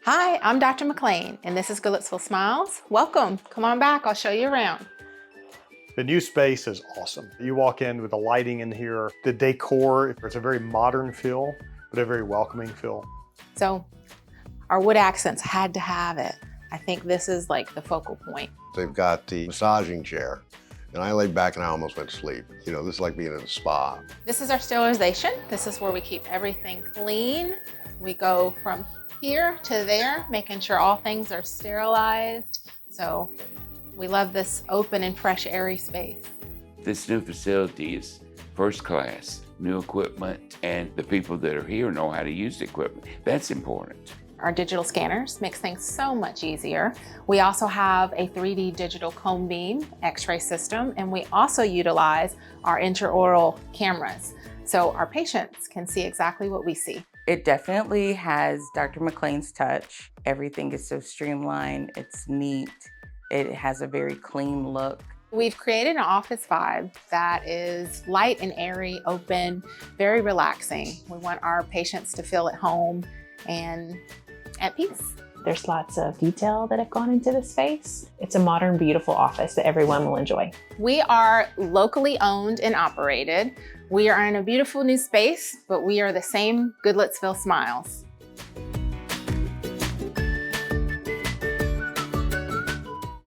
Hi, I'm Dr. McLean, and this is Goodlettsville Smiles. Welcome. Come on back. I'll show you around. The new space is awesome. You walk in with the lighting in here, the decor, it's a very modern feel, but a very welcoming feel. So our wood accents had to have it. I think this is like the focal point. They've got the massaging chair, and I laid back and I almost went to sleep. You know, this is like being in a spa. This is our sterilization. This is where we keep everything clean. We go from here to there, making sure all things are sterilized. So we love this open and fresh, airy space. This new facility is first class, new equipment, and the people that are here know how to use the equipment. That's important. Our digital scanners makes things so much easier. We also have a 3D digital cone beam x-ray system, and we also utilize our intraoral cameras. So our patients can see exactly what we see. It definitely has Dr. McLean's touch. Everything is so streamlined, it's neat. It has a very clean look. We've created an office vibe that is light and airy, open, very relaxing. We want our patients to feel at home and at peace. There's lots of detail that have gone into this space. It's a modern, beautiful office that everyone will enjoy. We are locally owned and operated. We are in a beautiful new space, but we are the same Goodlettsville Smiles.